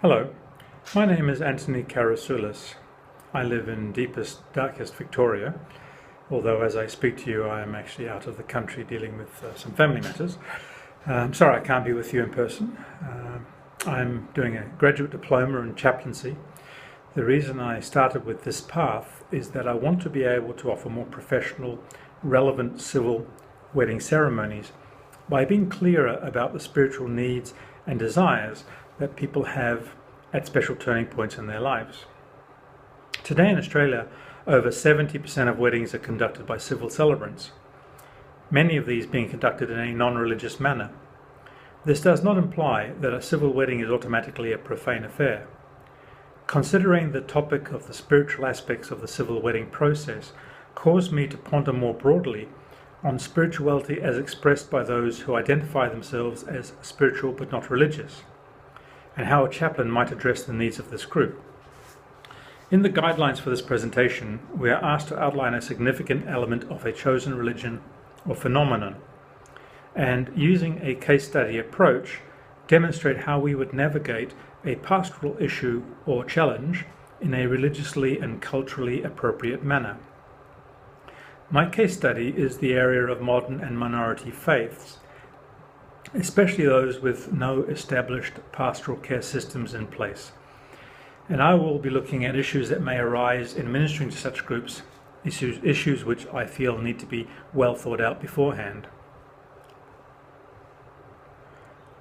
Hello, my name is Anthony Karasulas. I live in deepest, darkest Victoria, although as I speak to you I am actually out of the country dealing with some family matters. Sorry I can't be with you in person. I'm doing a graduate diploma in chaplaincy. The reason I started with this path is that I want to be able to offer more professional, relevant civil wedding ceremonies by being clearer about the spiritual needs and desires that people have at special turning points in their lives. Today in Australia, over 70% of weddings are conducted by civil celebrants, many of these being conducted in a non-religious manner. This does not imply that a civil wedding is automatically a profane affair. Considering the topic of the spiritual aspects of the civil wedding process caused me to ponder more broadly on spirituality as expressed by those who identify themselves as spiritual but not religious, and how a chaplain might address the needs of this group. In the guidelines for this presentation, we are asked to outline a significant element of a chosen religion or phenomenon, and using a case study approach, demonstrate how we would navigate a pastoral issue or challenge in a religiously and culturally appropriate manner. My case study is the area of modern and minority faiths, especially those with no established pastoral care systems in place. And I will be looking at issues that may arise in ministering to such groups, issues which I feel need to be well thought out beforehand.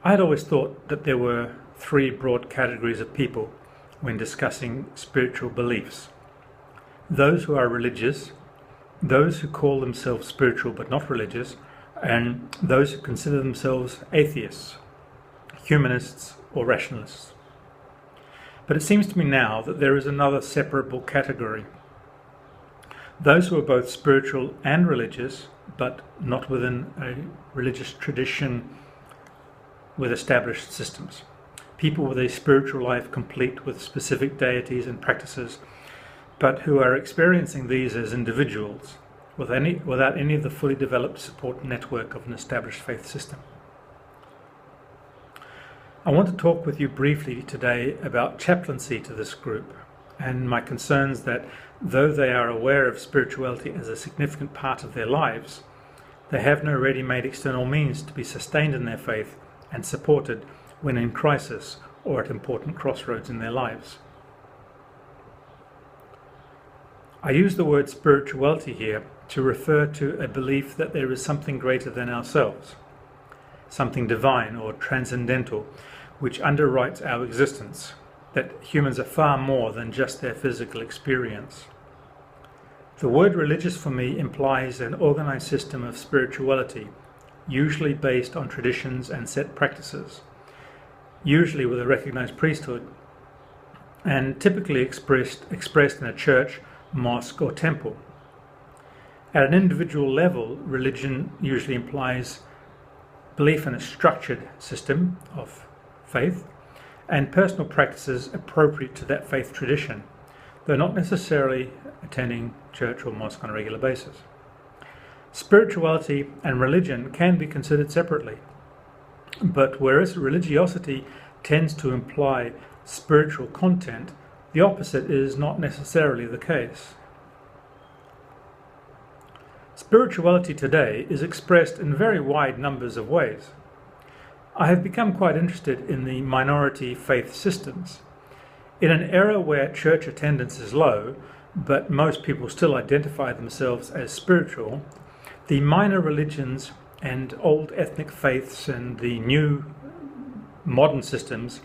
I had always thought that there were three broad categories of people when discussing spiritual beliefs: those who are religious, those who call themselves spiritual but not religious, and those who consider themselves atheists, humanists, or rationalists. But it seems to me now that there is another separable category: those who are both spiritual and religious, but not within a religious tradition with established systems. People with a spiritual life complete with specific deities and practices, but who are experiencing these as individuals, without any of the fully developed support network of an established faith system. I want to talk with you briefly today about chaplaincy to this group and my concerns that though they are aware of spirituality as a significant part of their lives, they have no ready-made external means to be sustained in their faith and supported when in crisis or at important crossroads in their lives. I use the word spirituality here to refer to a belief that there is something greater than ourselves, something divine or transcendental, which underwrites our existence, that humans are far more than just their physical experience. The word religious for me implies an organized system of spirituality, usually based on traditions and set practices, usually with a recognized priesthood, and typically expressed in a church, mosque, or temple. At an individual level, religion usually implies belief in a structured system of faith and personal practices appropriate to that faith tradition, though not necessarily attending church or mosque on a regular basis. Spirituality and religion can be considered separately, but whereas religiosity tends to imply spiritual content, the opposite is not necessarily the case. Spirituality today is expressed in very wide numbers of ways. I have become quite interested in the minority faith systems. In an era where church attendance is low, but most people still identify themselves as spiritual, the minor religions and old ethnic faiths and the new modern systems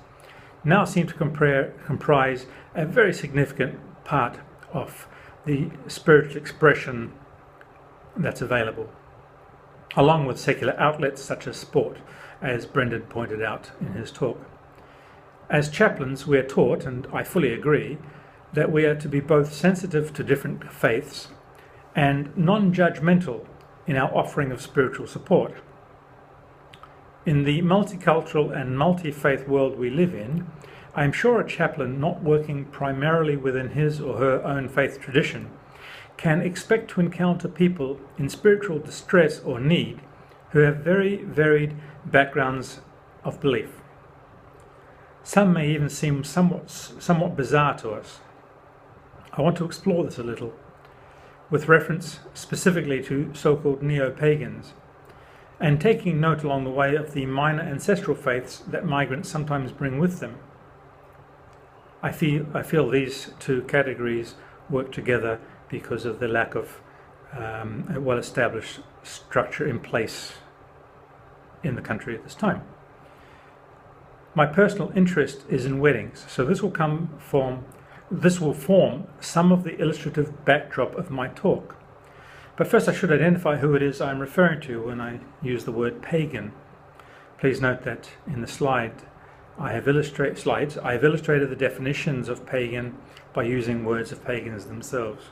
now seem to comprise a very significant part of the spiritual expression that's available, along with secular outlets such as sport, as Brendan pointed out in his talk. As chaplains, we are taught, and I fully agree, that we are to be both sensitive to different faiths and non-judgmental in our offering of spiritual support. In the multicultural and multi-faith world we live in, I am sure a chaplain not working primarily within his or her own faith tradition can expect to encounter people in spiritual distress or need who have very varied backgrounds of belief. Some may even seem somewhat bizarre to us. I want to explore this a little, with reference specifically to so-called neo-pagans, and taking note along the way of the minor ancestral faiths that migrants sometimes bring with them. I feel these two categories work together because of the lack of a well-established structure in place in the country at this time. My personal interest is in weddings, so this will form some of the illustrative backdrop of my talk. But first I should identify who it is I'm referring to when I use the word pagan. Please note that in the slides I have illustrated the definitions of pagan by using words of pagans themselves.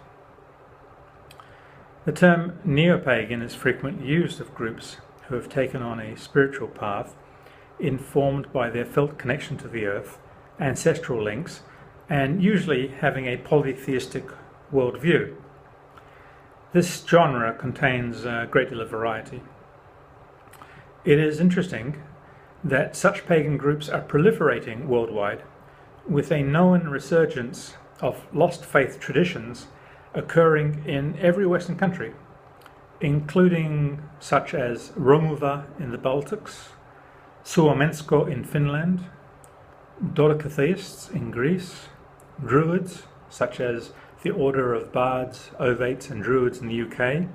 The term neo-pagan is frequently used of groups who have taken on a spiritual path informed by their felt connection to the earth, ancestral links, and usually having a polytheistic worldview. This genre contains a great deal of variety. It is interesting that such pagan groups are proliferating worldwide, with a known resurgence of lost faith traditions occurring in every Western country, including such as Romuva in the Baltics, Suomensko in Finland, Dodekatheists in Greece, Druids such as the Order of Bards, Ovates and Druids in the UK,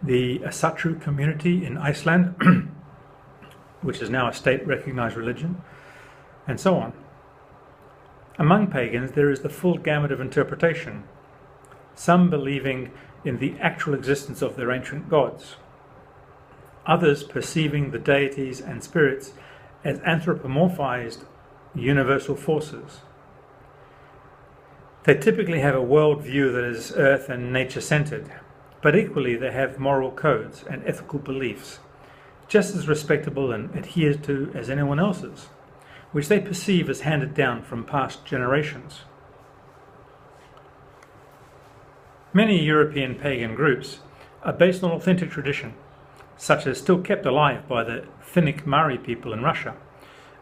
the Asatru community in Iceland, which is now a state-recognized religion, and so on. Among pagans there is the full gamut of interpretation, some believing in the actual existence of their ancient gods, others perceiving the deities and spirits as anthropomorphized universal forces. They typically have a worldview that is earth and nature-centered, but equally they have moral codes and ethical beliefs, just as respectable and adhered to as anyone else's, which they perceive as handed down from past generations. Many European pagan groups are based on authentic tradition, such as still kept alive by the Finnic Mari people in Russia,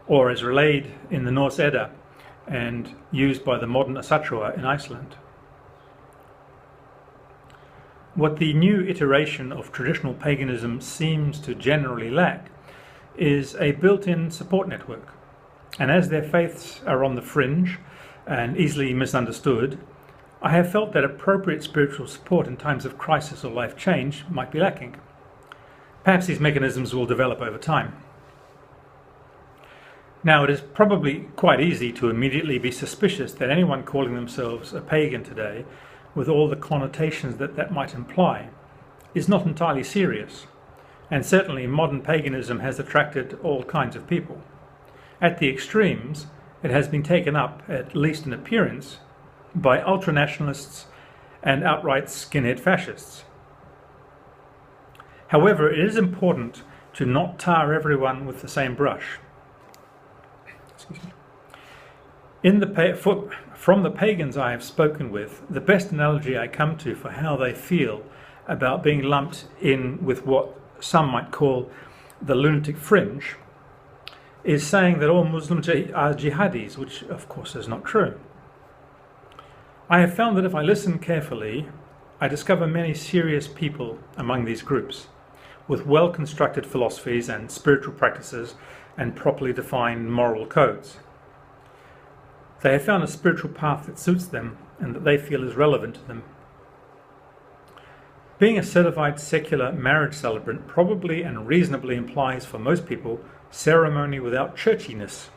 or as relayed in the Norse Edda and used by the modern Asatrua in Iceland. What the new iteration of traditional paganism seems to generally lack is a built-in support network, and as their faiths are on the fringe and easily misunderstood, I have felt that appropriate spiritual support in times of crisis or life change might be lacking. Perhaps these mechanisms will develop over time. Now, it is probably quite easy to immediately be suspicious that anyone calling themselves a pagan today, with all the connotations that might imply, is not entirely serious, and certainly modern paganism has attracted all kinds of people. At the extremes, it has been taken up, at least in appearance, by ultranationalists and outright skinhead fascists. However, it is important to not tar everyone with the same brush. From the pagans I have spoken with, the best analogy I come to for how they feel about being lumped in with what some might call the lunatic fringe is saying that all Muslims are jihadis, which of course is not true. I have found that if I listen carefully, I discover many serious people among these groups, with well-constructed philosophies and spiritual practices and properly defined moral codes. They have found a spiritual path that suits them and that they feel is relevant to them. Being a certified secular marriage celebrant probably and reasonably implies for most people ceremony without churchiness.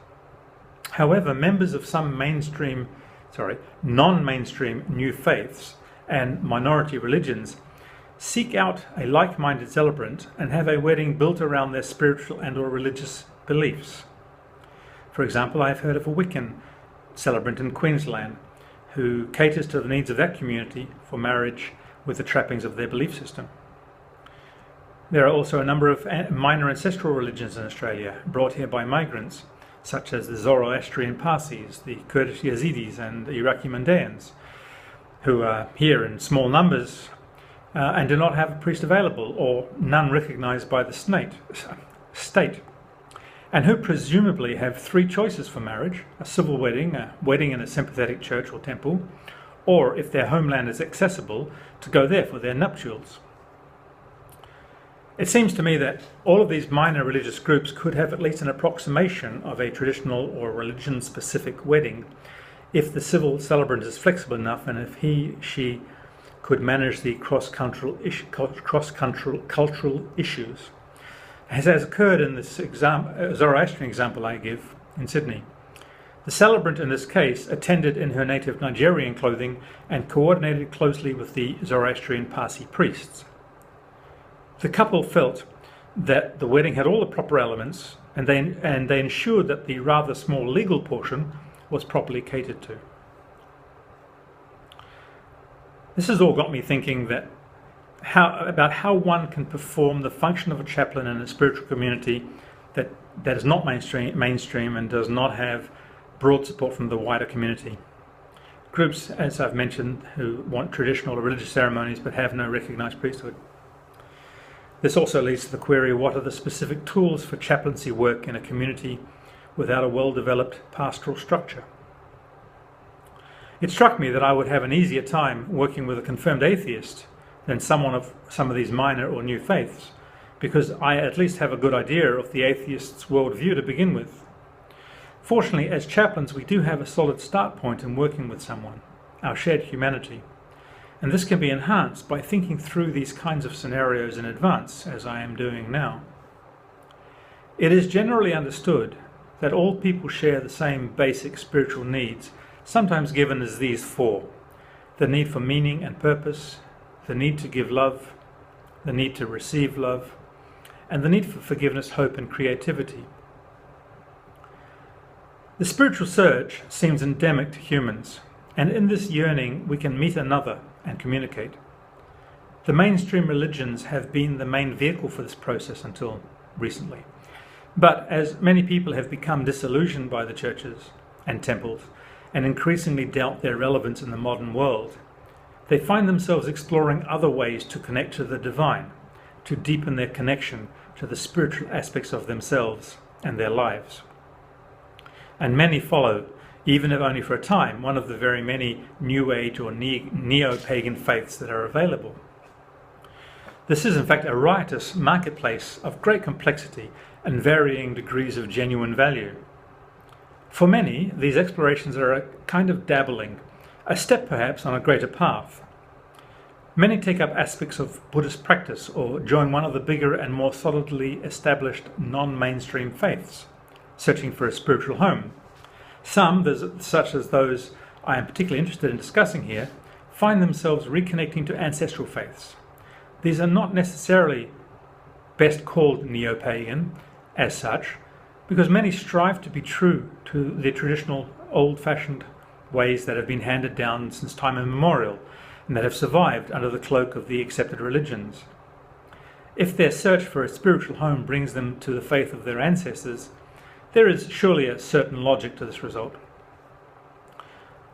However, members of some non-mainstream new faiths and minority religions seek out a like-minded celebrant and have a wedding built around their spiritual and/or religious beliefs. For example, I have heard of a Wiccan celebrant in Queensland who caters to the needs of that community for marriage with the trappings of their belief system. There are also a number of minor ancestral religions in Australia brought here by migrants, such as the Zoroastrian Parsis, the Kurdish Yazidis and the Iraqi Mandaeans, who are here in small numbers and do not have a priest available or none recognized by the state. and who presumably have three choices for marriage: a civil wedding, a wedding in a sympathetic church or temple, or, if their homeland is accessible, to go there for their nuptials. It seems to me that all of these minor religious groups could have at least an approximation of a traditional or religion-specific wedding if the civil celebrant is flexible enough and if she could manage the cross-cultural issues, as has occurred in this Zoroastrian example I give in Sydney. The celebrant in this case attended in her native Nigerian clothing and coordinated closely with the Zoroastrian Parsi priests. The couple felt that the wedding had all the proper elements, and they ensured that the rather small legal portion was properly catered to. This has all got me thinking about how one can perform the function of a chaplain in a spiritual community that is not mainstream and does not have broad support from the wider community. Groups, as I've mentioned, who want traditional or religious ceremonies but have no recognised priesthood. This also leads to the query: what are the specific tools for chaplaincy work in a community without a well-developed pastoral structure? It struck me that I would have an easier time working with a confirmed atheist than someone of some of these minor or new faiths, because I at least have a good idea of the atheist's worldview to begin with. Fortunately, as chaplains, we do have a solid start point in working with someone, our shared humanity. And this can be enhanced by thinking through these kinds of scenarios in advance, as I am doing now. It is generally understood that all people share the same basic spiritual needs, sometimes given as these four: the need for meaning and purpose, the need to give love, the need to receive love, and the need for forgiveness, hope, and creativity. The spiritual surge seems endemic to humans, and in this yearning we can meet another and communicate. The mainstream religions have been the main vehicle for this process until recently. But as many people have become disillusioned by the churches and temples and increasingly doubt their relevance in the modern world, they find themselves exploring other ways to connect to the divine, to deepen their connection to the spiritual aspects of themselves and their lives. And many follow, even if only for a time, one of the very many New Age or neo-pagan faiths that are available. This is in fact a riotous marketplace of great complexity and varying degrees of genuine value. For many, these explorations are a kind of dabbling, a step perhaps on a greater path. Many take up aspects of Buddhist practice or join one of the bigger and more solidly established non-mainstream faiths, searching for a spiritual home. Some, such as those I am particularly interested in discussing here, find themselves reconnecting to ancestral faiths. These are not necessarily best called neo-pagan as such, because many strive to be true to the traditional old-fashioned ways that have been handed down since time immemorial and that have survived under the cloak of the accepted religions. If their search for a spiritual home brings them to the faith of their ancestors, there is surely a certain logic to this result.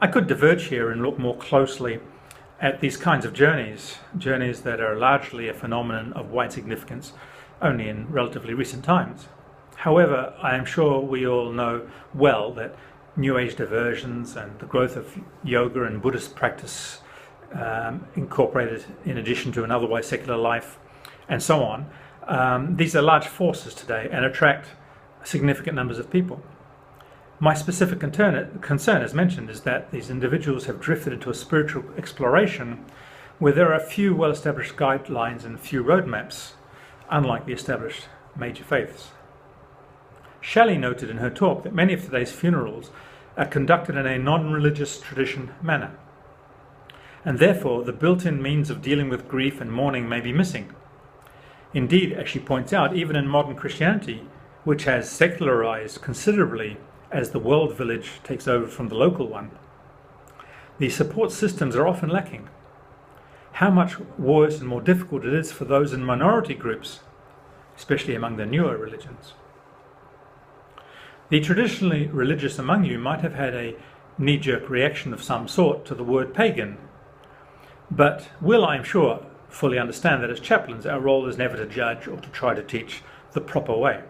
I could diverge here and look more closely at these kinds of journeys that are largely a phenomenon of wide significance only in relatively recent times. However, I am sure we all know well that New Age diversions and the growth of yoga and Buddhist practice incorporated in addition to an otherwise secular life and so on, these are large forces today and attract significant numbers of people. My specific concern, as mentioned, is that these individuals have drifted into a spiritual exploration where there are few well-established guidelines and few roadmaps, unlike the established major faiths. Shelley noted in her talk that many of today's funerals are conducted in a non-religious tradition manner, and therefore the built-in means of dealing with grief and mourning may be missing. Indeed, as she points out, even in modern Christianity, which has secularized considerably as the world village takes over from the local one, the support systems are often lacking. How much worse and more difficult it is for those in minority groups, especially among the newer religions. The traditionally religious among you might have had a knee-jerk reaction of some sort to the word pagan, but will, I am sure, fully understand that as chaplains our role is never to judge or to try to teach the proper way.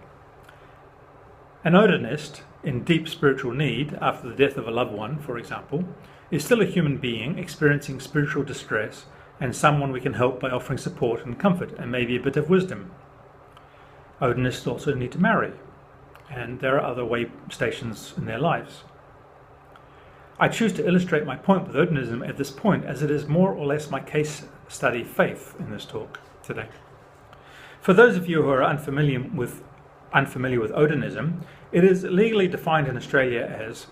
An Odinist, in deep spiritual need after the death of a loved one, for example, is still a human being experiencing spiritual distress and someone we can help by offering support and comfort and maybe a bit of wisdom. Odinists also need to marry, and there are other way stations in their lives. I choose to illustrate my point with Odinism at this point as it is more or less my case study faith in this talk today. For those of you who are unfamiliar with Odinism, it is legally defined in Australia as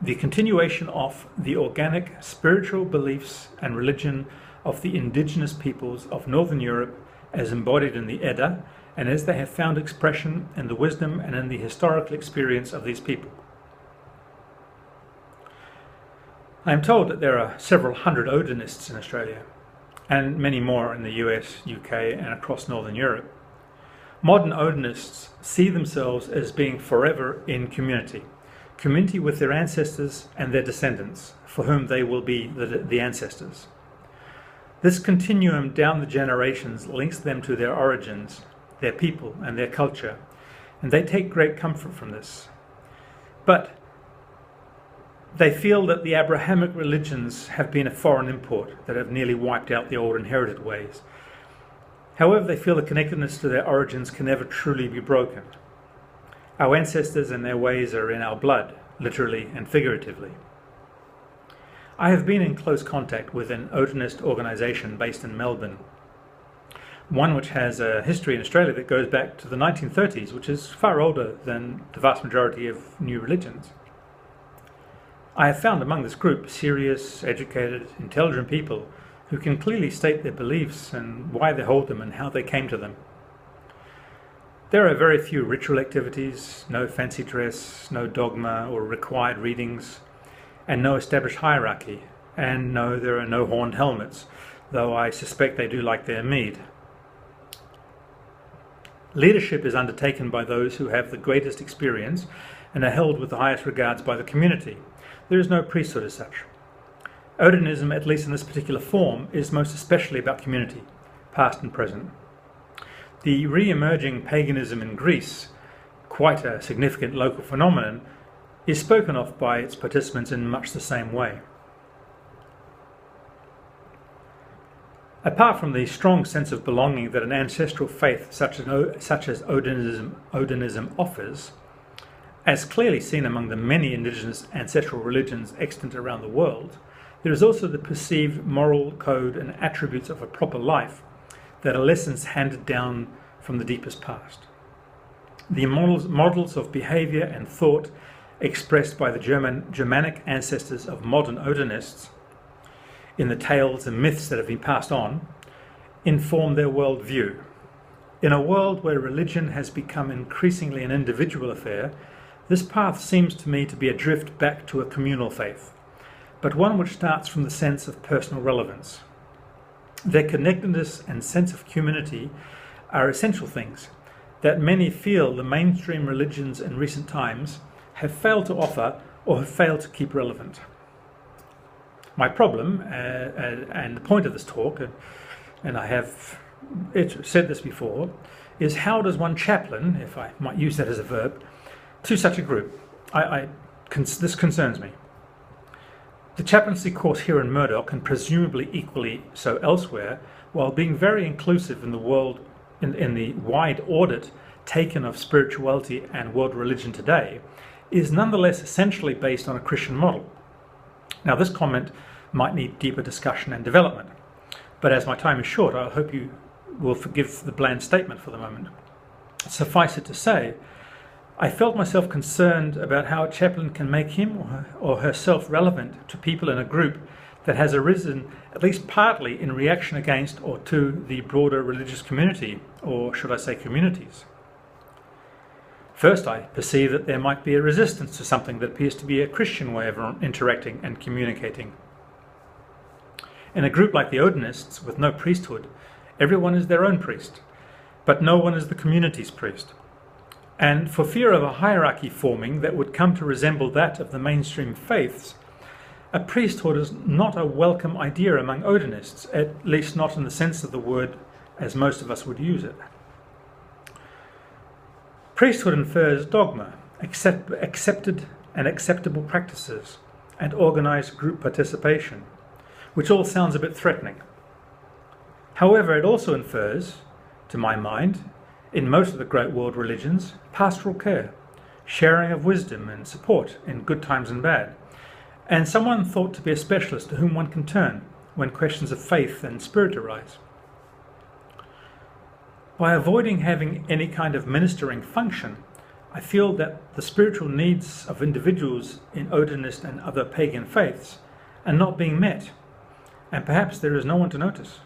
the continuation of the organic spiritual beliefs and religion of the indigenous peoples of Northern Europe as embodied in the Edda and as they have found expression in the wisdom and in the historical experience of these people. I am told that there are several hundred Odinists in Australia and many more in the US, UK and across Northern Europe. Modern Odinists see themselves as being forever in community with their ancestors and their descendants, for whom they will be the ancestors. This continuum down the generations links them to their origins, their people and their culture, and they take great comfort from this. But they feel that the Abrahamic religions have been a foreign import that have nearly wiped out the old inherited ways. However, they feel the connectedness to their origins can never truly be broken. Our ancestors and their ways are in our blood, literally and figuratively. I have been in close contact with an Odinist organisation based in Melbourne, one which has a history in Australia that goes back to the 1930s, which is far older than the vast majority of new religions. I have found among this group serious, educated, intelligent people who can clearly state their beliefs and why they hold them and how they came to them. There are very few ritual activities, no fancy dress, no dogma or required readings, and no established hierarchy. And no, there are no horned helmets, though I suspect they do like their mead. Leadership is undertaken by those who have the greatest experience and are held with the highest regards by the community. There is no priesthood as such. Odinism, at least in this particular form, is most especially about community, past and present. The re-emerging paganism in Greece, quite a significant local phenomenon, is spoken of by its participants in much the same way. Apart from the strong sense of belonging that an ancestral faith such as Odinism offers, as clearly seen among the many indigenous ancestral religions extant around the world, there is also the perceived moral code and attributes of a proper life that are lessons handed down from the deepest past. The models of behaviour and thought expressed by the Germanic ancestors of modern Odinists in the tales and myths that have been passed on inform their worldview. In a world where religion has become increasingly an individual affair, this path seems to me to be a drift back to a communal faith, but one which starts from the sense of personal relevance. Their connectedness and sense of community are essential things that many feel the mainstream religions in recent times have failed to offer or have failed to keep relevant. My problem, and the point of this talk, and I have said this before, is how does one chaplain, if I might use that as a verb, to such a group? This concerns me. The chaplaincy course here in Murdoch, and presumably equally so elsewhere, while being very inclusive in the world, in the wide audit taken of spirituality and world religion today, is nonetheless essentially based on a Christian model. Now, this comment might need deeper discussion and development, but as my time is short, I hope you will forgive the bland statement for the moment. Suffice it to say, I felt myself concerned about how a chaplain can make him or herself relevant to people in a group that has arisen at least partly in reaction against or to the broader religious community, or should I say communities. First, I perceive that there might be a resistance to something that appears to be a Christian way of interacting and communicating. In a group like the Odinists, with no priesthood, everyone is their own priest, but no one is the community's priest. And for fear of a hierarchy forming that would come to resemble that of the mainstream faiths, a priesthood is not a welcome idea among Odinists, at least not in the sense of the word as most of us would use it. Priesthood infers dogma, accepted and acceptable practices, and organised group participation, which all sounds a bit threatening. However, it also infers, to my mind, in most of the great world religions, pastoral care, sharing of wisdom and support in good times and bad, and someone thought to be a specialist to whom one can turn when questions of faith and spirit arise. By avoiding having any kind of ministering function, I feel that the spiritual needs of individuals in Odinist and other pagan faiths are not being met, and perhaps there is no one to notice.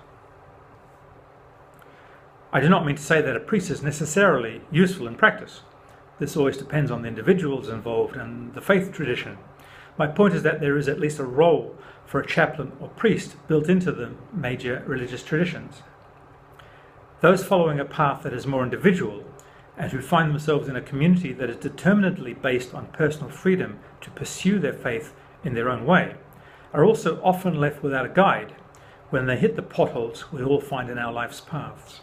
I do not mean to say that a priest is necessarily useful in practice. This always depends on the individuals involved and the faith tradition. My point is that there is at least a role for a chaplain or priest built into the major religious traditions. Those following a path that is more individual and who find themselves in a community that is determinedly based on personal freedom to pursue their faith in their own way are also often left without a guide when they hit the potholes we all find in our life's paths.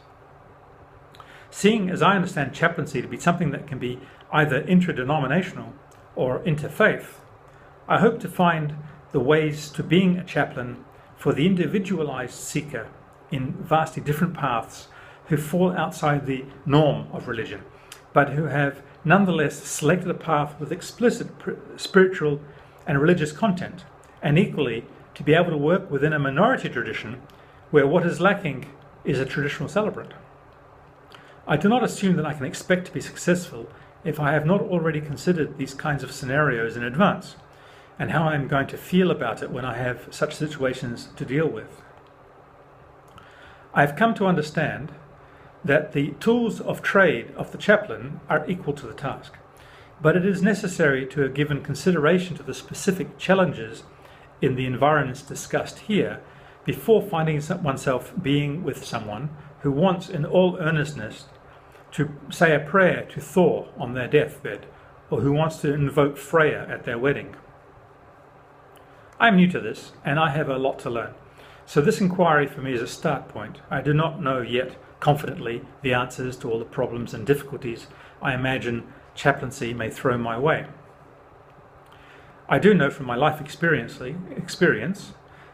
Seeing as I understand chaplaincy to be something that can be either interdenominational or interfaith, I hope to find the ways to being a chaplain for the individualized seeker in vastly different paths who fall outside the norm of religion, but who have nonetheless selected a path with explicit spiritual and religious content, and equally to be able to work within a minority tradition where what is lacking is a traditional celebrant. I do not assume that I can expect to be successful if I have not already considered these kinds of scenarios in advance, and how I am going to feel about it when I have such situations to deal with. I have come to understand that the tools of trade of the chaplain are equal to the task, but it is necessary to have given consideration to the specific challenges in the environments discussed here before finding oneself being with someone who wants in all earnestness to say a prayer to Thor on their deathbed, or who wants to invoke Freya at their wedding. I am new to this, and I have a lot to learn. So this inquiry for me is a start point. I do not know yet confidently the answers to all the problems and difficulties I imagine chaplaincy may throw my way. I do know from my life experience,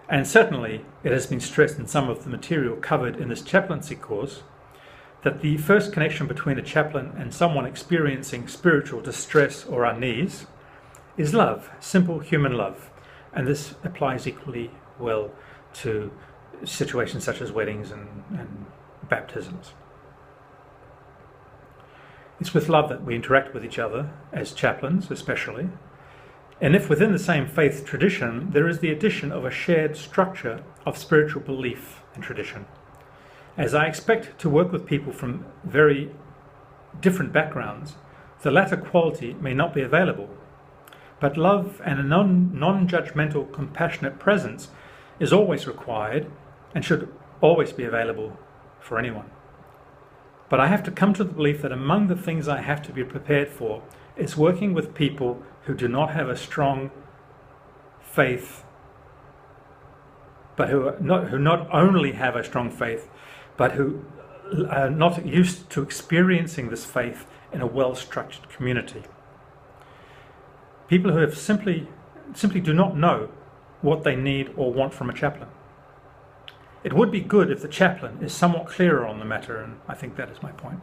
and certainly it has been stressed in some of the material covered in this chaplaincy course, that the first connection between a chaplain and someone experiencing spiritual distress or unease is love, simple human love. And this applies equally well to situations such as weddings and baptisms. It's with love that we interact with each other, as chaplains especially. And if within the same faith tradition, there is the addition of a shared structure of spiritual belief and tradition. As I expect to work with people from very different backgrounds, the latter quality may not be available. But love and a non-judgmental, compassionate presence is always required and should always be available for anyone. But I have to come to the belief that among the things I have to be prepared for is working with people who do not have a strong faith, but who not only have a strong faith, but who are not used to experiencing this faith in a well-structured community. People who have simply do not know what they need or want from a chaplain. It would be good if the chaplain is somewhat clearer on the matter, and I think that is my point.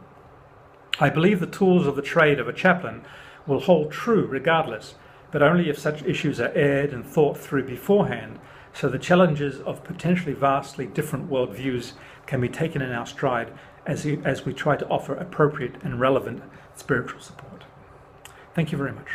I believe the tools of the trade of a chaplain will hold true regardless, but only if such issues are aired and thought through beforehand, so the challenges of potentially vastly different worldviews can be taken in our stride as we try to offer appropriate and relevant spiritual support. Thank you very much.